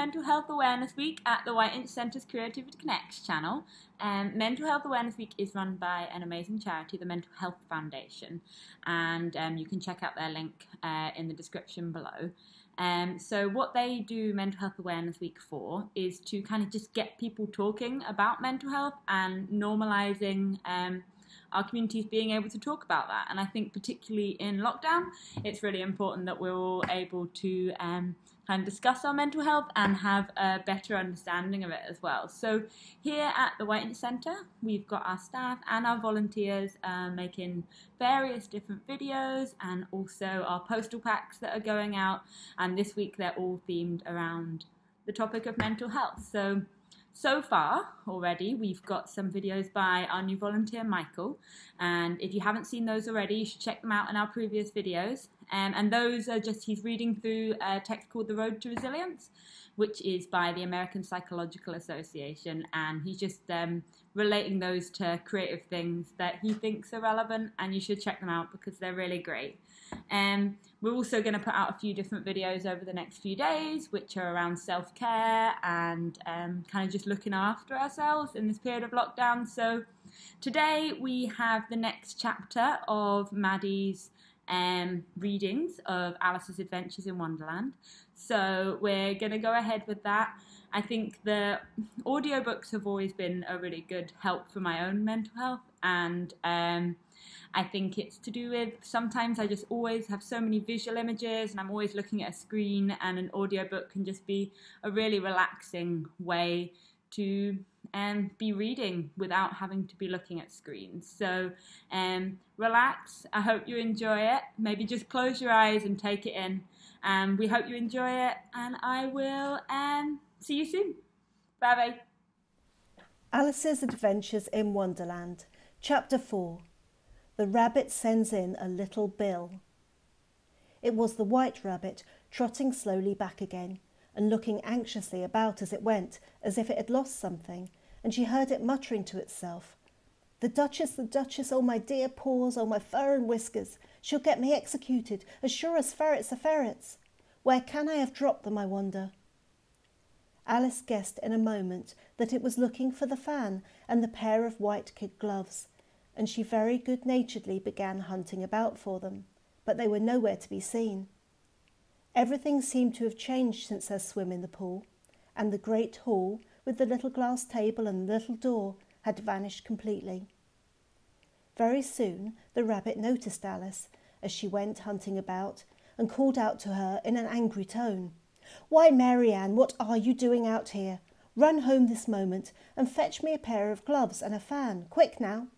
Mental Health Awareness Week at the White Inch Centre's Creativity Connects channel. Mental Health Awareness Week is run by an amazing charity, the Mental Health Foundation, and you can check out their link in the description below. So what they do Mental Health Awareness Week for is to kind of just get people talking about mental health and normalising our communities being able to talk about that. And I think particularly in lockdown, it's really important that we're all able to kind of discuss our mental health and have a better understanding of it as well. So here at the White Inch Centre, we've got our staff and our volunteers making various different videos, and also our postal packs that are going out. And this week they're all themed around the topic of mental health. So far already, we've got some videos by our new volunteer, Michael. And if you haven't seen those already, you should check them out in our previous videos. And those are just, he's reading through a text called The Road to Resilience, which is by the American Psychological Association. And he's just relating those to creative things that he thinks are relevant, and you should check them out because they're really great. We're also going to put out a few different videos over the next few days, which are around self-care and kind of just looking after ourselves in this period of lockdown. So today we have the next chapter of Maddy's readings of Alice's Adventures in Wonderland. So we're going to go ahead with that. I think the audiobooks have always been a really good help for my own mental health, and I think it's to do with sometimes I just always have so many visual images and I'm always looking at a screen, and an audiobook can just be a really relaxing way to be reading without having to be looking at screens. So relax. I hope you enjoy it. Maybe just close your eyes and take it in. We hope you enjoy it, and I will see you soon. Bye bye. Alice's Adventures in Wonderland, Chapter 4. The Rabbit Sends in a Little Bill. It was the White Rabbit, trotting slowly back again and looking anxiously about as it went, as if it had lost something, and she heard it muttering to itself, the Duchess, oh my dear paws, oh my fur and whiskers, she'll get me executed, as sure as ferrets are ferrets. Where can I have dropped them, I wonder?" Alice guessed in a moment that it was looking for the fan and the pair of white kid gloves, and she very good-naturedly began hunting about for them, but they were nowhere to be seen. Everything seemed to have changed since her swim in the pool, and the great hall, with the little glass table and the little door, had vanished completely. Very soon the rabbit noticed Alice as she went hunting about, and called out to her in an angry tone, "Why, Mary Ann, what are you doing out here? Run home this moment and fetch me a pair of gloves and a fan, quick now."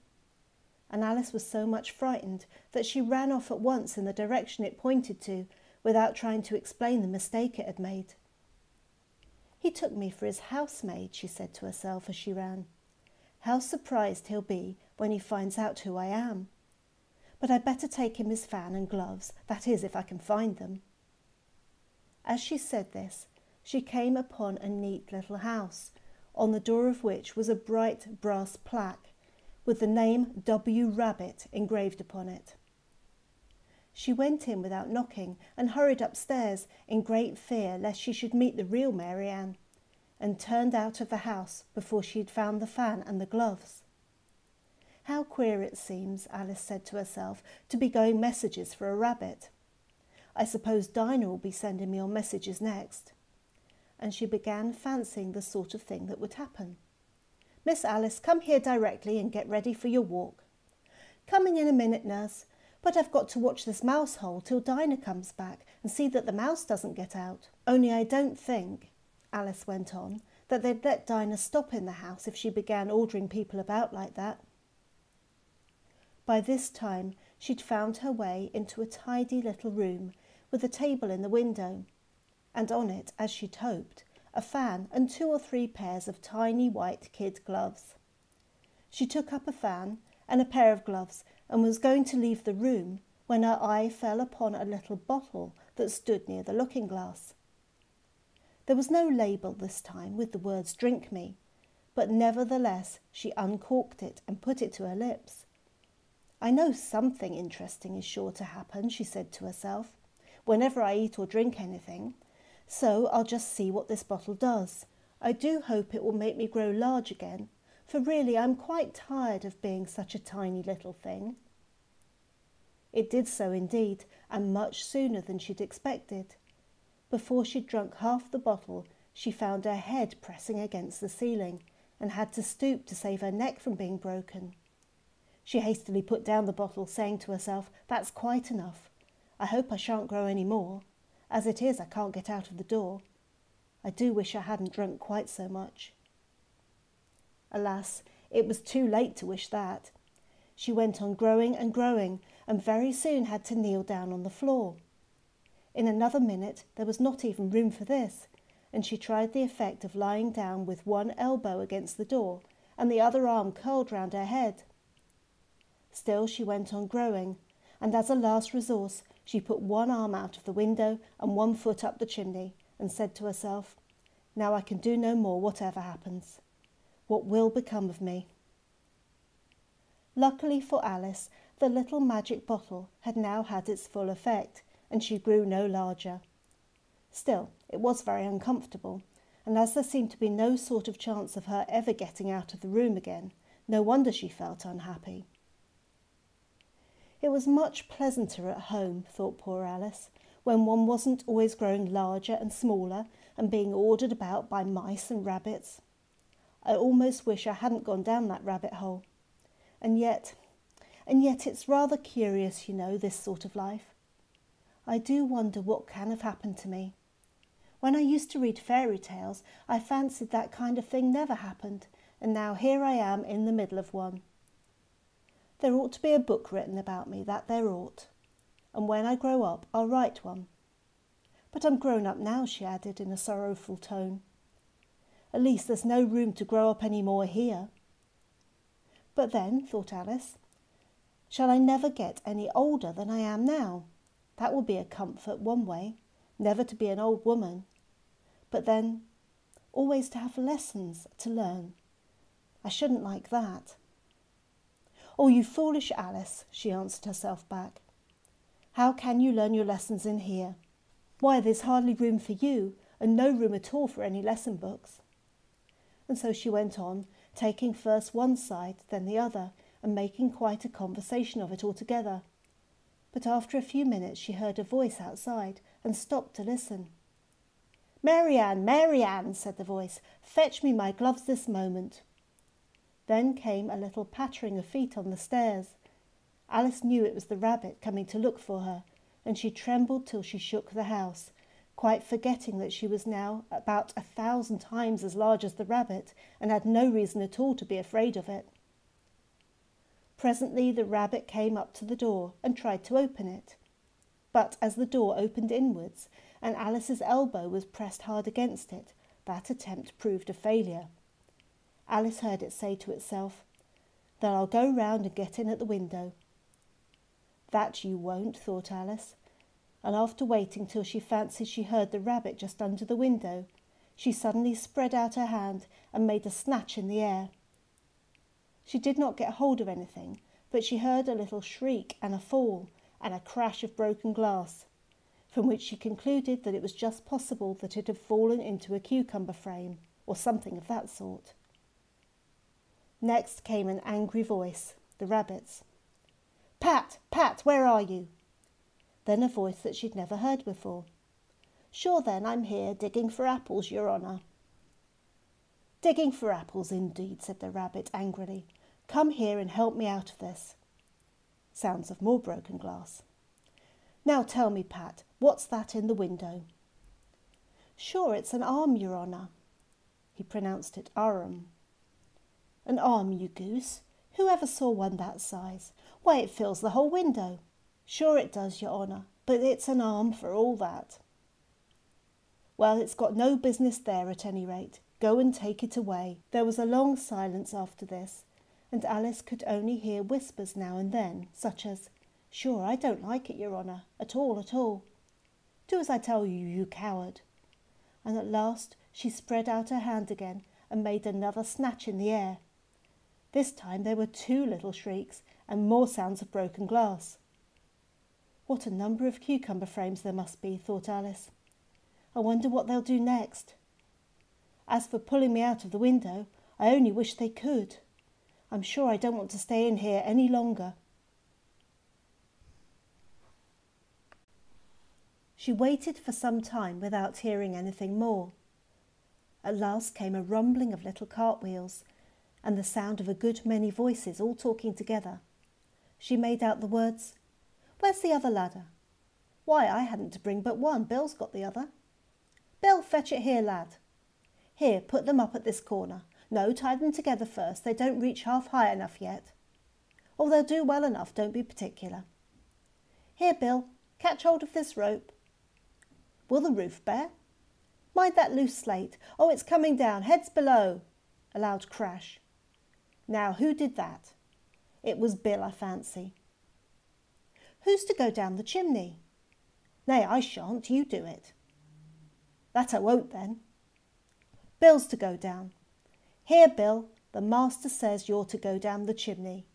And Alice was so much frightened that she ran off at once in the direction it pointed to, without trying to explain the mistake it had made. "He took me for his housemaid," she said to herself as she ran. "How surprised he'll be when he finds out who I am. But I'd better take him his fan and gloves, that is, if I can find them." As she said this, she came upon a neat little house, on the door of which was a bright brass plaque, with the name W. Rabbit engraved upon it. She went in without knocking and hurried upstairs in great fear lest she should meet the real Mary Ann, and turned out of the house before she had found the fan and the gloves. "How queer it seems," Alice said to herself, "to be going messages for a rabbit. I suppose Dinah will be sending me on messages next." And she began fancying the sort of thing that would happen. "Miss Alice, come here directly and get ready for your walk." "Coming in a minute, nurse. But I've got to watch this mouse hole till Dinah comes back and see that the mouse doesn't get out. Only I don't think," Alice went on, "that they'd let Dinah stop in the house if she began ordering people about like that." By this time she'd found her way into a tidy little room with a table in the window, and on it, as she'd hoped, a fan and 2 or 3 pairs of tiny white kid gloves. She took up a fan and a pair of gloves and was going to leave the room when her eye fell upon a little bottle that stood near the looking-glass. There was no label this time with the words "Drink me," but nevertheless she uncorked it and put it to her lips. "I know something interesting is sure to happen," she said to herself, "whenever I eat or drink anything, So I'll just see what this bottle does. I do hope it will make me grow large again, for really I'm quite tired of being such a tiny little thing. It did so indeed, and much sooner than she'd expected. Before she'd drunk half the bottle, she found her head pressing against the ceiling and had to stoop to save her neck from being broken. She hastily put down the bottle, saying to herself, "That's quite enough. I hope I shan't grow any more. As it is, I can't get out of the door. I do wish I hadn't drunk quite so much." Alas, it was too late to wish that. She went on growing and growing, and very soon had to kneel down on the floor. In another minute there was not even room for this, and she tried the effect of lying down with one elbow against the door and the other arm curled round her head. Still she went on growing, and as a last resource she put one arm out of the window and one foot up the chimney, and said to herself, "Now I can do no more, whatever happens. What will become of me?" Luckily for Alice, the little magic bottle had now had its full effect, and she grew no larger. Still, it was very uncomfortable, and as there seemed to be no sort of chance of her ever getting out of the room again, no wonder she felt unhappy. It was much pleasanter at home, thought poor Alice, when one wasn't always growing larger and smaller and being ordered about by mice and rabbits. I almost wish I hadn't gone down that rabbit hole. And yet it's rather curious, you know, this sort of life. I do wonder what can have happened to me. When I used to read fairy tales, I fancied that kind of thing never happened, and now here I am in the middle of one. There ought to be a book written about me, that there ought. And when I grow up, I'll write one. But I'm grown up now, she added in a sorrowful tone. At least there's no room to grow up any more here. But then, thought Alice, shall I never get any older than I am now? That will be a comfort one way, never to be an old woman. But then, always to have lessons to learn. I shouldn't like that. "Oh, you foolish Alice," she answered herself back. "How can you learn your lessons in here? Why, there's hardly room for you, and no room at all for any lesson books." And so she went on, taking first one side, then the other, and making quite a conversation of it altogether. But after a few minutes she heard a voice outside, and stopped to listen. "Marianne, Marianne," said the voice, "fetch me my gloves this moment." Then came a little pattering of feet on the stairs. Alice knew it was the rabbit coming to look for her, and she trembled till she shook the house, quite forgetting that she was now about 1,000 times as large as the rabbit, and had no reason at all to be afraid of it. Presently the rabbit came up to the door and tried to open it. But as the door opened inwards, and Alice's elbow was pressed hard against it, that attempt proved a failure. Alice heard it say to itself, "Then I'll go round and get in at the window." "That you won't," thought Alice, and after waiting till she fancied she heard the rabbit just under the window, she suddenly spread out her hand and made a snatch in the air. She did not get hold of anything, but she heard a little shriek and a fall and a crash of broken glass, from which she concluded that it was just possible that it had fallen into a cucumber frame, or something of that sort. Next came an angry voice, the rabbit's. "Pat, Pat, where are you?" Then a voice that she'd never heard before. "Sure then, I'm here, digging for apples, your honour." "Digging for apples, indeed," said the rabbit angrily. "Come here and help me out of this." Sounds of more broken glass. "Now tell me, Pat, what's that in the window?" "Sure, it's an arm, your honour." He pronounced it arm. "An arm, you goose? Who ever saw one that size? Why, it fills the whole window." "Sure it does, your honour, but it's an arm for all that." "Well, it's got no business there at any rate. Go and take it away." There was a long silence after this, and Alice could only hear whispers now and then, such as, "Sure, I don't like it, your honour, at all, at all." "Do as I tell you, you coward." And at last she spread out her hand again and made another snatch in the air. This time there were 2 little shrieks and more sounds of broken glass. What a number of cucumber frames there must be, thought Alice. I wonder what they'll do next. As for pulling me out of the window, I only wish they could. I'm sure I don't want to stay in here any longer. She waited for some time without hearing anything more. At last came a rumbling of little cartwheels and the sound of a good many voices all talking together. She made out the words, "Where's the other ladder? Why, I hadn't to bring but one. Bill's got the other. Bill, fetch it here, lad. Here, put them up at this corner. No, tie them together first. They don't reach half high enough yet. Oh, they'll do well enough, don't be particular. Here, Bill, catch hold of this rope. Will the roof bear? Mind that loose slate. Oh, it's coming down. Heads below." A loud crash. Now, who did that? It was Bill, I fancy. Who's to go down the chimney? Nay, I shan't. You do it. That I won't, then. Bill's to go down. Here, Bill, the master says you're to go down the chimney.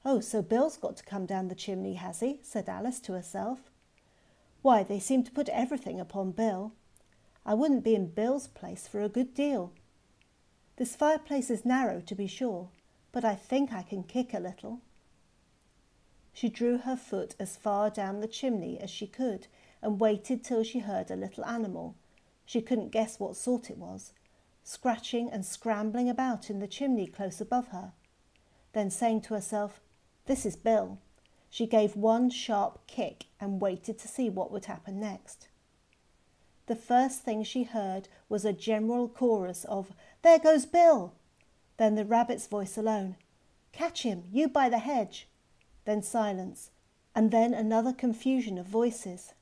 Oh, so Bill's got to come down the chimney, has he? Said Alice to herself. Why, they seem to put everything upon Bill. I wouldn't be in Bill's place for a good deal. This fireplace is narrow, to be sure, but I think I can kick a little. She drew her foot as far down the chimney as she could and waited till she heard a little animal, she couldn't guess what sort it was, scratching and scrambling about in the chimney close above her. Then saying to herself, "This is Bill," she gave one sharp kick and waited to see what would happen next. The first thing she heard was a general chorus of, "There goes Bill!" Then the rabbit's voice alone, "Catch him, you by the hedge!" Then silence, and then another confusion of voices.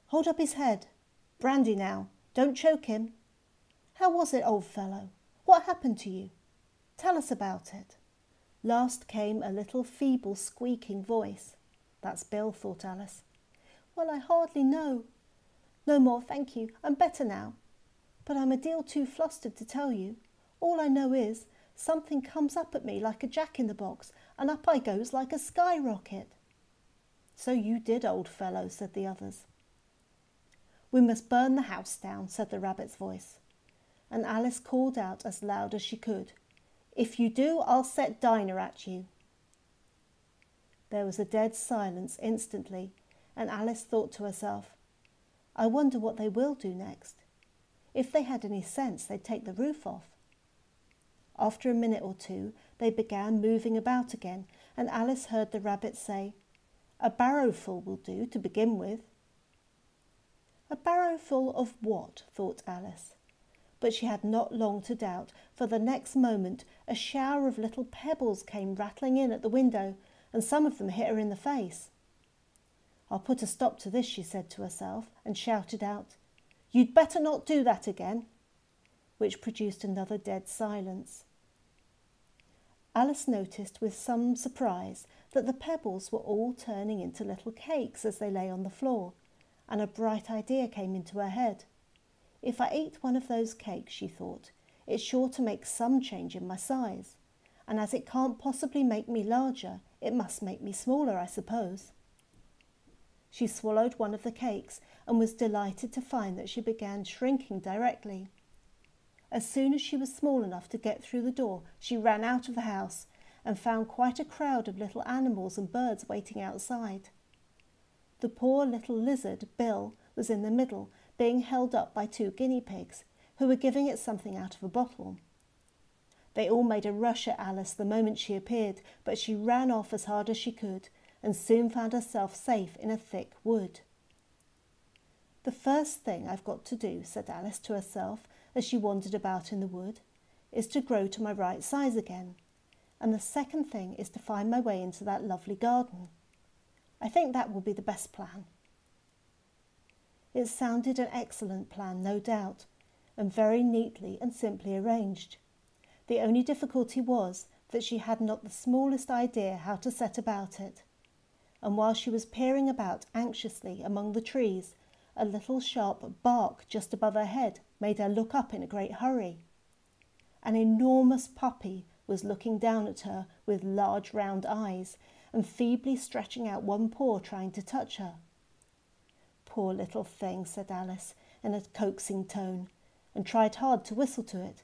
"Hold up his head. Brandy now. Don't choke him. How was it, old fellow? What happened to you? Tell us about it." Last came a little feeble squeaking voice. That's Bill, thought Alice. "Well, I hardly know. No more, thank you. I'm better now. But I'm a deal too flustered to tell you. All I know is something comes up at me like a jack-in-the-box, and up I goes like a skyrocket." "So you did, old fellow," said the others. "We must burn the house down," said the rabbit's voice. And Alice called out as loud as she could, "If you do, I'll set Dinah at you." There was a dead silence instantly, and Alice thought to herself, "I wonder what they will do next. If they had any sense, they'd take the roof off." After a minute or two, they began moving about again, and Alice heard the rabbit say, "A barrowful will do to begin with." A barrowful of what? Thought Alice. But she had not long to doubt, for the next moment a shower of little pebbles came rattling in at the window, and some of them hit her in the face. "I'll put a stop to this," she said to herself, and shouted out, "You'd better not do that again," which produced another dead silence. Alice noticed with some surprise that the pebbles were all turning into little cakes as they lay on the floor, and a bright idea came into her head. "If I eat one of those cakes," she thought, "it's sure to make some change in my size, and as it can't possibly make me larger, it must make me smaller, I suppose." She swallowed one of the cakes and was delighted to find that she began shrinking directly. As soon as she was small enough to get through the door, she ran out of the house and found quite a crowd of little animals and birds waiting outside. The poor little lizard, Bill, was in the middle, being held up by 2 guinea pigs, who were giving it something out of a bottle. They all made a rush at Alice the moment she appeared, but she ran off as hard as she could, and soon found herself safe in a thick wood. "The first thing I've got to do," said Alice to herself as she wandered about in the wood, "is to grow to my right size again, and the second thing is to find my way into that lovely garden. I think that will be the best plan." It sounded an excellent plan, no doubt, and very neatly and simply arranged. The only difficulty was that she had not the smallest idea how to set about it, and while she was peering about anxiously among the trees, a little sharp bark just above her head made her look up in a great hurry. An enormous puppy was looking down at her with large round eyes and feebly stretching out one paw trying to touch her. "Poor little thing," said Alice in a coaxing tone, and tried hard to whistle to it.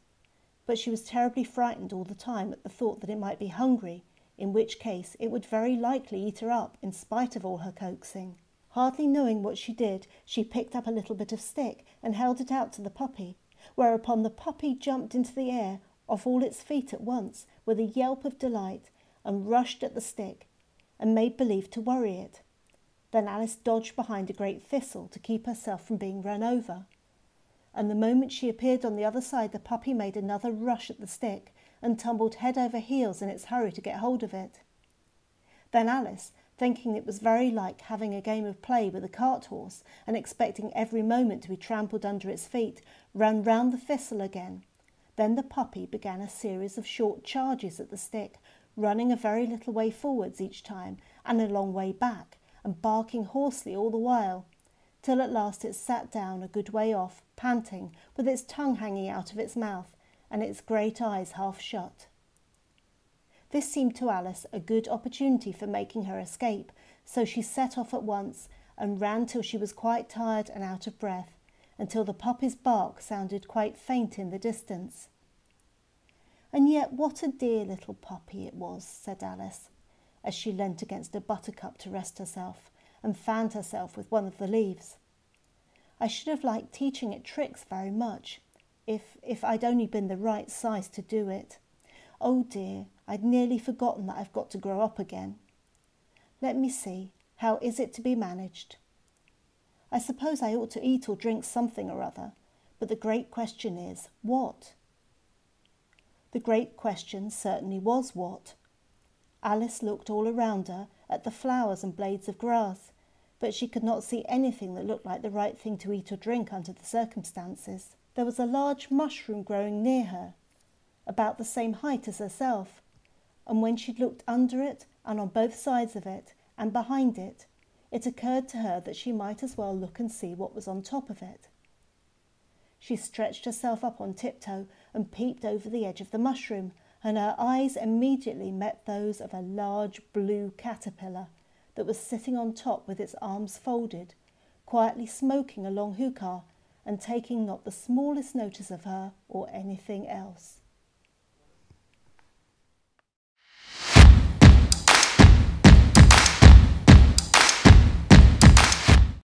But she was terribly frightened all the time at the thought that it might be hungry, in which case it would very likely eat her up in spite of all her coaxing. Hardly knowing what she did, she picked up a little bit of stick and held it out to the puppy, whereupon the puppy jumped into the air off all its feet at once with a yelp of delight and rushed at the stick and made believe to worry it. Then Alice dodged behind a great thistle to keep herself from being run over, and the moment she appeared on the other side, the puppy made another rush at the stick and tumbled head over heels in its hurry to get hold of it. Then Alice, thinking it was very like having a game of play with a cart horse and expecting every moment to be trampled under its feet, ran round the thistle again. Then the puppy began a series of short charges at the stick, running a very little way forwards each time and a long way back, and barking hoarsely all the while, till at last it sat down a good way off, panting, with its tongue hanging out of its mouth and its great eyes half shut. This seemed to Alice a good opportunity for making her escape, so she set off at once and ran till she was quite tired and out of breath, until the puppy's bark sounded quite faint in the distance. "And yet what a dear little puppy it was," said Alice, as she leant against a buttercup to rest herself and fanned herself with one of the leaves. "I should have liked teaching it tricks very much, if I'd only been the right size to do it. Oh dear, I'd nearly forgotten that I've got to grow up again. Let me see, how is it to be managed? I suppose I ought to eat or drink something or other, but the great question is, what?" The great question certainly was what. Alice looked all around her at the flowers and blades of grass, but she could not see anything that looked like the right thing to eat or drink under the circumstances. There was a large mushroom growing near her, about the same height as herself, and when she looked under it and on both sides of it and behind it, it occurred to her that she might as well look and see what was on top of it. She stretched herself up on tiptoe and peeped over the edge of the mushroom, and her eyes immediately met those of a large blue caterpillar that was sitting on top with its arms folded, quietly smoking a long hookah and taking not the smallest notice of her or anything else.